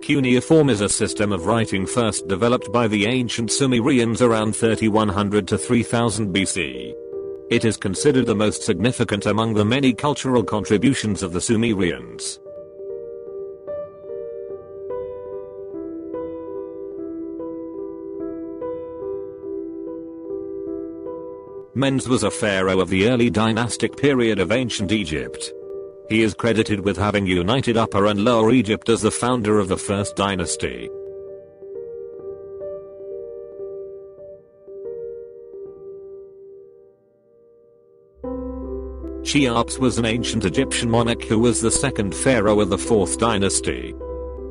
Cuneiform is a system of writing first developed by the ancient Sumerians around 3100 to 3000 BC. It is considered the most significant among the many cultural contributions of the Sumerians. Mengs was a pharaoh of the early dynastic period of ancient Egypt. He is credited with having united Upper and Lower Egypt as the founder of the first dynasty. Cheops was an ancient Egyptian monarch who was the second pharaoh of the fourth dynasty.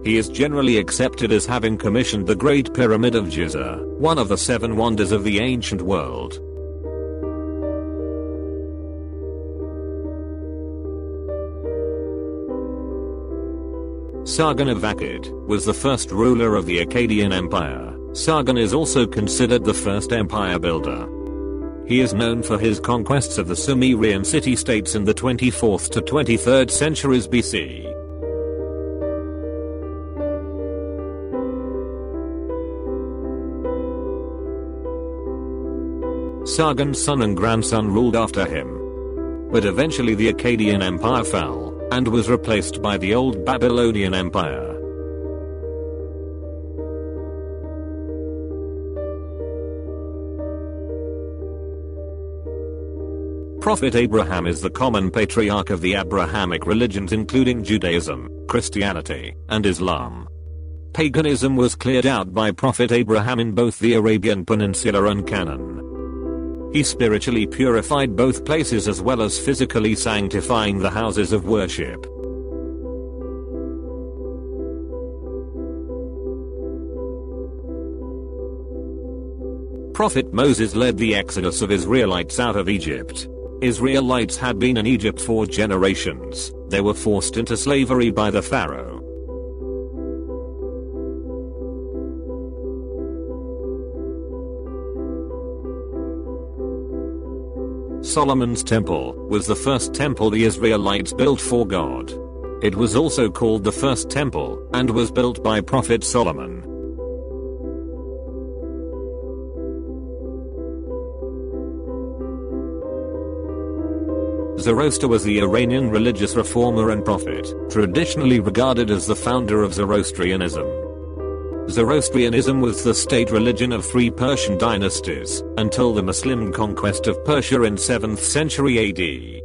He is generally accepted as having commissioned the Great Pyramid of Giza, one of the 7 wonders of the ancient world. Sargon of Akkad was the first ruler of the Akkadian Empire. Sargon is also considered the first empire builder. He is known for his conquests of the Sumerian city-states in the 24th to 23rd centuries BC. Sargon's son and grandson ruled after him. But eventually the Akkadian Empire fell and was replaced by the Old Babylonian Empire. Prophet Abraham is the common patriarch of the Abrahamic religions including Judaism, Christianity, and Islam. Paganism was cleared out by Prophet Abraham in both the Arabian Peninsula and Canaan. He spiritually purified both places as well as physically sanctifying the houses of worship. Prophet Moses led the exodus of Israelites out of Egypt. Israelites had been in Egypt for generations. They were forced into slavery by the pharaoh. Solomon's temple was the first temple the Israelites built for God. It was also called the first temple and was built by Prophet Solomon. Zoroaster was the Iranian religious reformer and prophet, traditionally regarded as the founder of Zoroastrianism. Zoroastrianism was the state religion of 3 Persian dynasties, until the Muslim conquest of Persia in 7th century AD.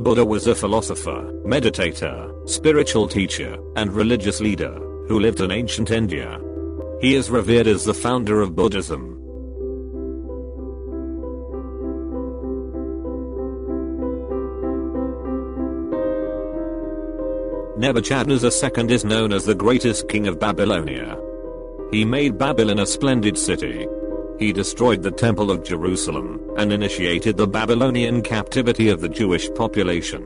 Buddha was a philosopher, meditator, spiritual teacher, and religious leader, who lived in ancient India. He is revered as the founder of Buddhism. Nebuchadnezzar II is known as the greatest king of Babylonia. He made Babylon a splendid city. He destroyed the Temple of Jerusalem and initiated the Babylonian captivity of the Jewish population.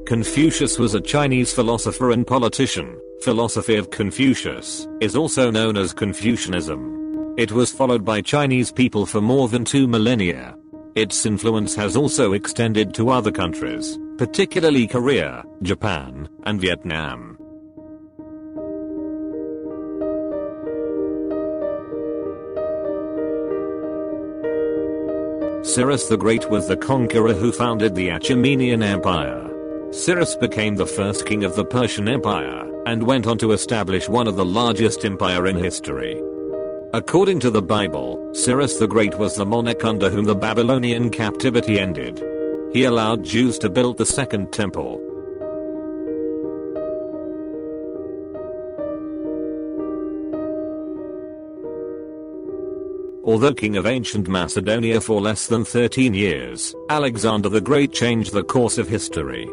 Confucius was a Chinese philosopher and politician. Philosophy of Confucius is also known as Confucianism. It was followed by Chinese people for more than 2 millennia. Its influence has also extended to other countries, particularly Korea, Japan, and Vietnam. Cyrus the Great was the conqueror who founded the Achaemenian Empire. Cyrus became the first king of the Persian Empire, and went on to establish one of the largest empires in history. According to the Bible, Cyrus the Great was the monarch under whom the Babylonian captivity ended. He allowed Jews to build the Second Temple. Although king of ancient Macedonia for less than 13 years, Alexander the Great changed the course of history.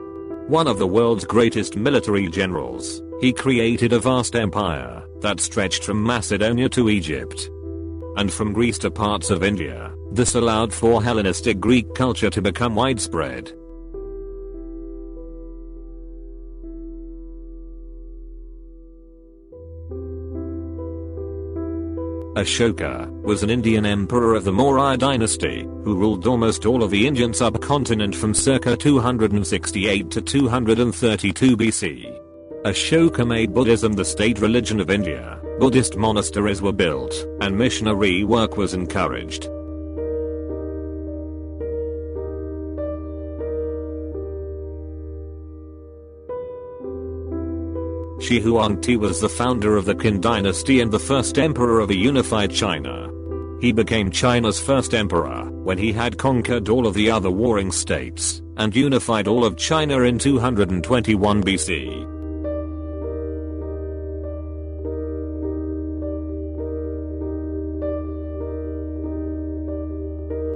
One of the world's greatest military generals, he created a vast empire that stretched from Macedonia to Egypt and from Greece to parts of India. This allowed for Hellenistic Greek culture to become widespread. Ashoka was an Indian emperor of the Maurya dynasty, who ruled almost all of the Indian subcontinent from circa 268 to 232 BC. Ashoka made Buddhism the state religion of India, Buddhist monasteries were built, and missionary work was encouraged. Shi Huangdi was the founder of the Qin dynasty and the first emperor of a unified China. He became China's first emperor when he had conquered all of the other warring states and unified all of China in 221 BC.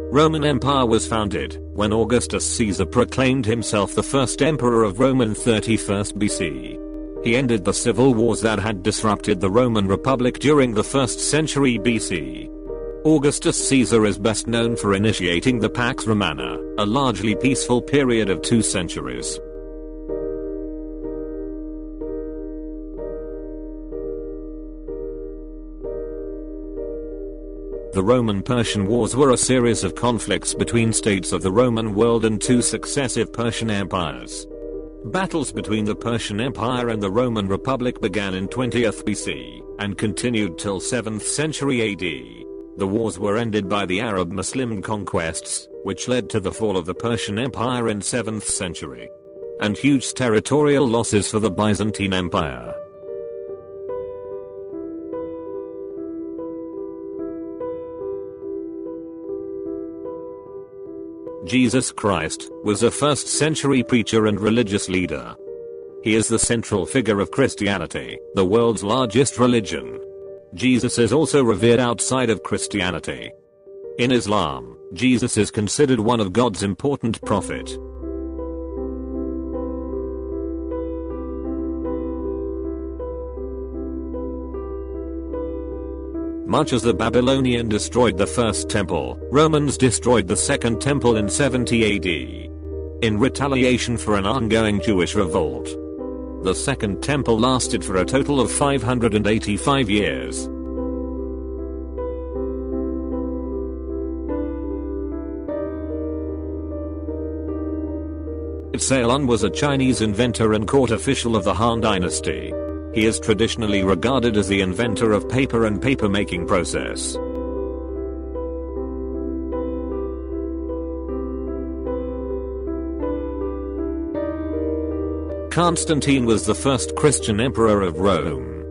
Roman Empire was founded when Augustus Caesar proclaimed himself the first emperor of Rome in 31st BC. He ended the civil wars that had disrupted the Roman Republic during the 1st century BC. Augustus Caesar is best known for initiating the Pax Romana, a largely peaceful period of 2 centuries. The Roman-Persian Wars were a series of conflicts between states of the Roman world and 2 successive Persian empires. Battles between the Persian Empire and the Roman Republic began in 20th BC and continued till 7th century AD. The wars were ended by the Arab-Muslim conquests, which led to the fall of the Persian Empire in 7th century, and huge territorial losses for the Byzantine Empire. Jesus Christ was a 1st century preacher and religious leader. He is the central figure of Christianity, the world's largest religion. Jesus is also revered outside of Christianity. In Islam, Jesus is considered one of God's important prophets. Much as the Babylonians destroyed the first temple, Romans destroyed the second temple in 70 AD. In retaliation for an ongoing Jewish revolt. The second temple lasted for a total of 585 years. Ceylon was a Chinese inventor and court official of the Han Dynasty. He is traditionally regarded as the inventor of paper and paper-making process. Constantine was the first Christian emperor of Rome.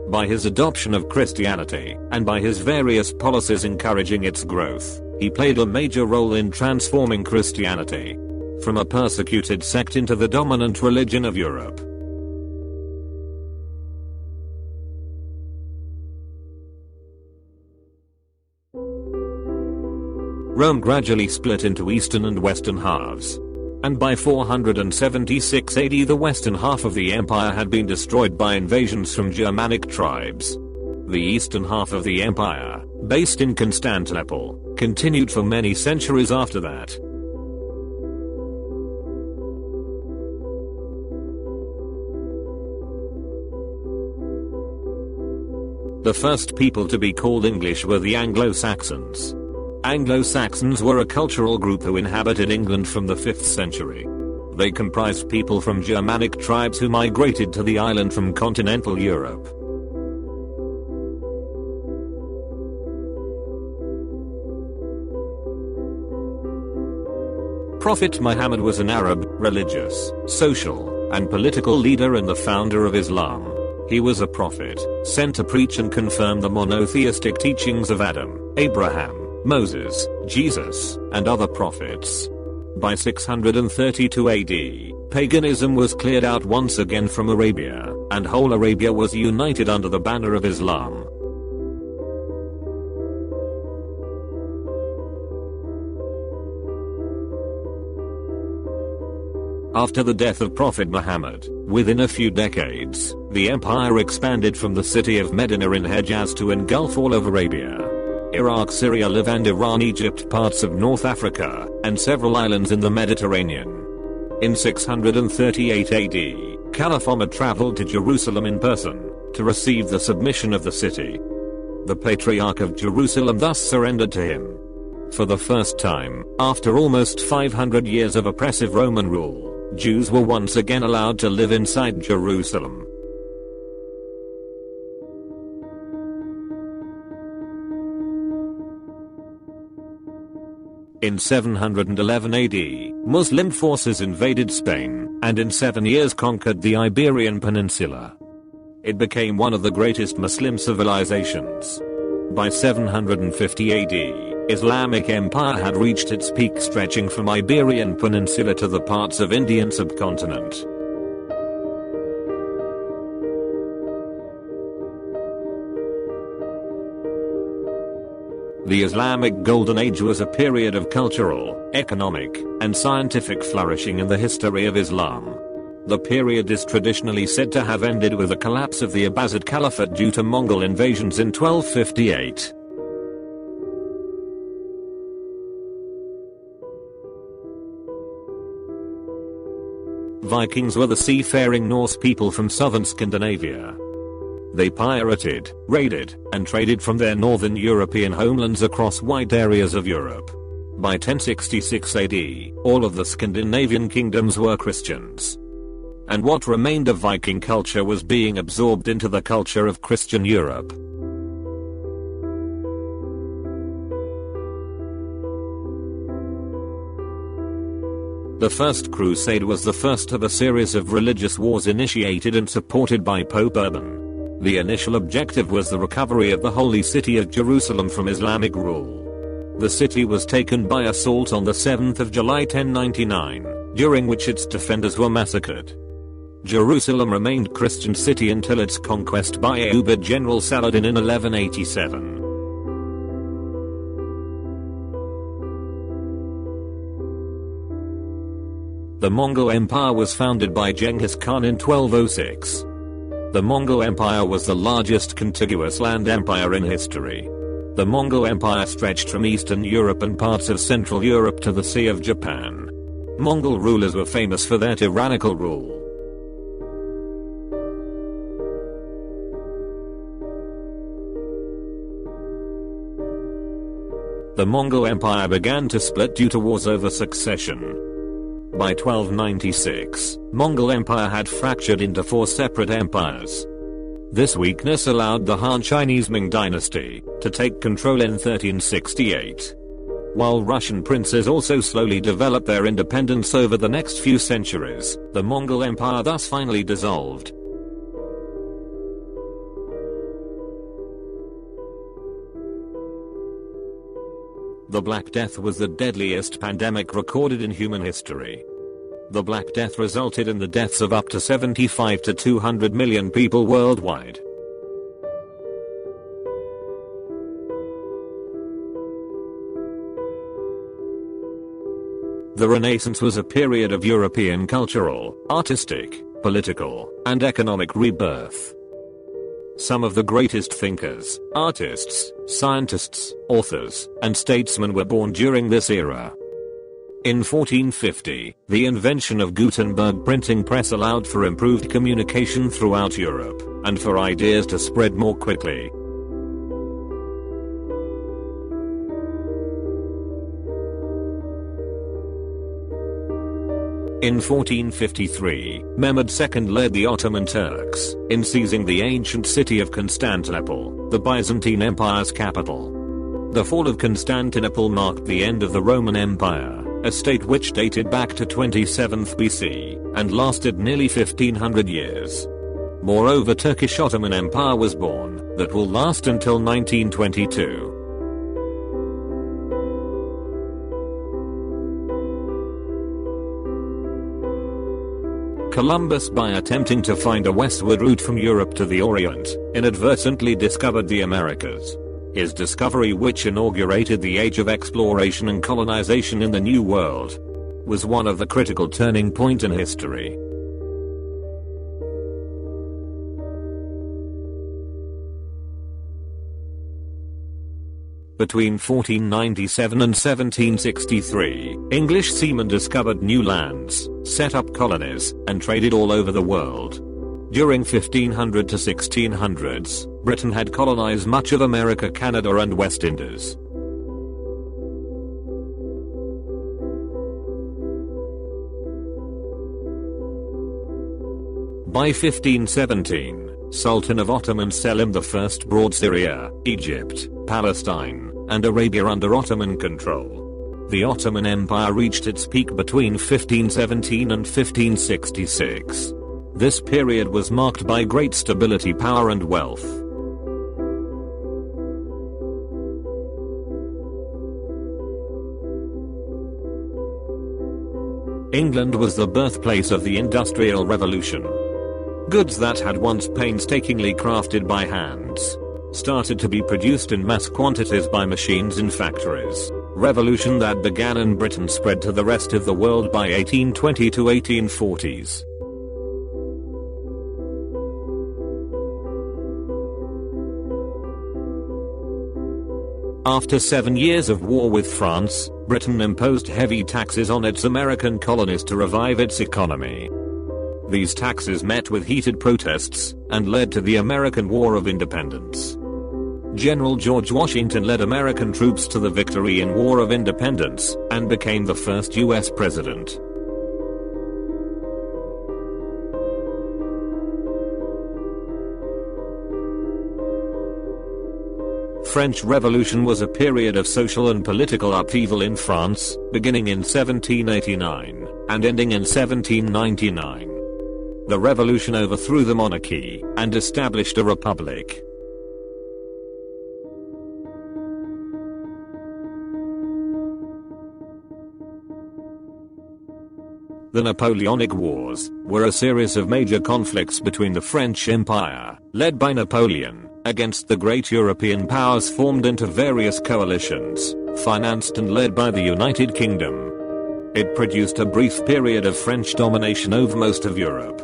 By his adoption of Christianity, and by his various policies encouraging its growth, he played a major role in transforming Christianity from a persecuted sect into the dominant religion of Europe. Rome gradually split into eastern and western halves. And by 476 AD the western half of the empire had been destroyed by invasions from Germanic tribes. The eastern half of the empire, based in Constantinople, continued for many centuries after that. The first people to be called English were the Anglo-Saxons. Anglo-Saxons were a cultural group who inhabited England from the 5th century. They comprised people from Germanic tribes who migrated to the island from continental Europe. Prophet Muhammad was an Arab, religious, social, and political leader and the founder of Islam. He was a prophet, sent to preach and confirm the monotheistic teachings of Adam, Abraham, Moses, Jesus, and other prophets. By 632 AD, paganism was cleared out once again from Arabia, and whole Arabia was united under the banner of Islam. After the death of Prophet Muhammad, within a few decades, the empire expanded from the city of Medina in Hejaz to engulf all of Arabia. Iraq, Syria, Levant, Iran, Egypt, parts of North Africa, and several islands in the Mediterranean. In 638 AD, Caliph Omar traveled to Jerusalem in person to receive the submission of the city. the Patriarch of Jerusalem thus surrendered to him. For the first time, after almost 500 years of oppressive Roman rule, Jews were once again allowed to live inside Jerusalem. In 711 AD, Muslim forces invaded Spain, and in 7 years conquered the Iberian Peninsula. It became one of the greatest Muslim civilizations. By 750 AD, Islamic Empire had reached its peak, stretching from Iberian Peninsula to the parts of Indian subcontinent. The Islamic Golden Age was a period of cultural, economic, and scientific flourishing in the history of Islam. The period is traditionally said to have ended with the collapse of the Abbasid Caliphate due to Mongol invasions in 1258. Vikings were the seafaring Norse people from southern Scandinavia. They pirated, raided, and traded from their northern European homelands across wide areas of Europe. By 1066 AD, all of the Scandinavian kingdoms were Christians. And what remained of Viking culture was being absorbed into the culture of Christian Europe. The First Crusade was the first of a series of religious wars initiated and supported by Pope Urban. The initial objective was the recovery of the Holy City of Jerusalem from Islamic rule. The city was taken by assault on the 7th of July 1099, during which its defenders were massacred. Jerusalem remained Christian city until its conquest by Ayyubid General Saladin in 1187. The Mongol Empire was founded by Genghis Khan in 1206. The Mongol Empire was the largest contiguous land empire in history. The Mongol Empire stretched from Eastern Europe and parts of Central Europe to the Sea of Japan. Mongol rulers were famous for their tyrannical rule. The Mongol Empire began to split due to wars over succession. By 1296, Mongol Empire had fractured into 4 separate empires. This weakness allowed the Han Chinese Ming dynasty to take control in 1368. While Russian princes also slowly developed their independence over the next few centuries, the Mongol Empire thus finally dissolved. The Black Death was the deadliest pandemic recorded in human history. The Black Death resulted in the deaths of up to 75 to 200 million people worldwide. The Renaissance was a period of European cultural, artistic, political, and economic rebirth. Some of the greatest thinkers, artists, scientists, authors, and statesmen were born during this era. In 1450, the invention of Gutenberg printing press allowed for improved communication throughout Europe, and for ideas to spread more quickly. In 1453, Mehmed II led the Ottoman Turks in seizing the ancient city of Constantinople, the Byzantine Empire's capital. The fall of Constantinople marked the end of the Roman Empire, a state which dated back to 27th BC and lasted nearly 1500 years. Moreover, Turkish Ottoman Empire was born, that will last until 1922. Columbus, by attempting to find a westward route from Europe to the Orient, inadvertently discovered the Americas. His discovery, which inaugurated the age of exploration and colonization in the New World, was one of the critical turning points in history. Between 1497 and 1763, English seamen discovered new lands, set up colonies, and traded all over the world. During 1500 to 1600s, Britain had colonized much of America, Canada and West Indies. By 1517, Sultan of Ottoman Selim I brought Syria, Egypt, Palestine, and Arabia under Ottoman control. The Ottoman Empire reached its peak between 1517 and 1566. This period was marked by great stability, power and wealth. England was the birthplace of the Industrial Revolution. Goods that had once painstakingly crafted by hands started to be produced in mass quantities by machines in factories. Revolution that began in Britain spread to the rest of the world by 1820 to 1840s. After 7 years of war with France, Britain imposed heavy taxes on its American colonies to revive its economy. These taxes met with heated protests and led to the American War of Independence. General George Washington led American troops to the victory in War of Independence and became the first US president. French Revolution was a period of social and political upheaval in France, beginning in 1789 and ending in 1799. The revolution overthrew the monarchy and established a republic. The Napoleonic Wars were a series of major conflicts between the French Empire, led by Napoleon, against the great European powers formed into various coalitions, financed and led by the United Kingdom. It produced a brief period of French domination over most of Europe.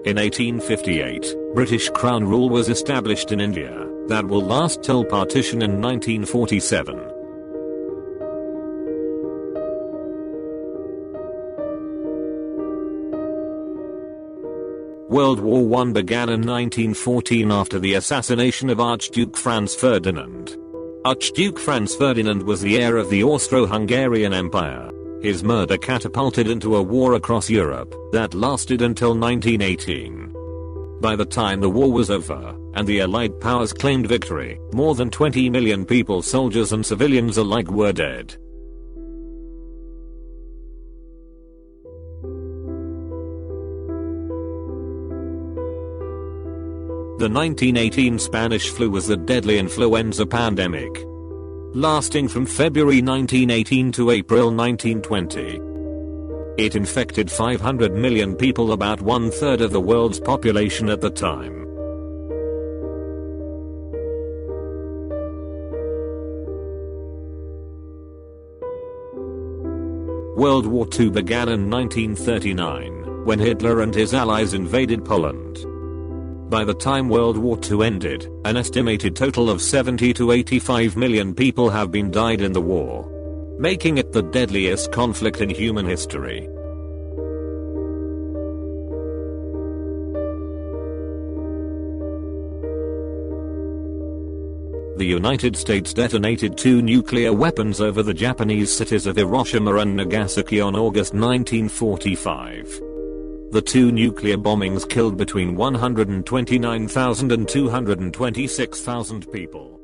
In 1858, British Crown rule was established in India, that will last till partition in 1947. World War I began in 1914 after the assassination of Archduke Franz Ferdinand. Archduke Franz Ferdinand was the heir of the Austro-Hungarian Empire. His murder catapulted into a war across Europe that lasted until 1918. By the time the war was over, and the Allied powers claimed victory, more than 20 million people, soldiers and civilians alike, were dead. The 1918 Spanish flu was the deadly influenza pandemic, lasting from February 1918 to April 1920. It infected 500 million people, about 1/3 of the world's population at the time. World War II began in 1939, when Hitler and his allies invaded Poland. By the time World War II ended, an estimated total of 70 to 85 million people have been died in the war, making it the deadliest conflict in human history. The United States detonated 2 nuclear weapons over the Japanese cities of Hiroshima and Nagasaki on August 1945. The 2 nuclear bombings killed between 129,000 and 226,000 people.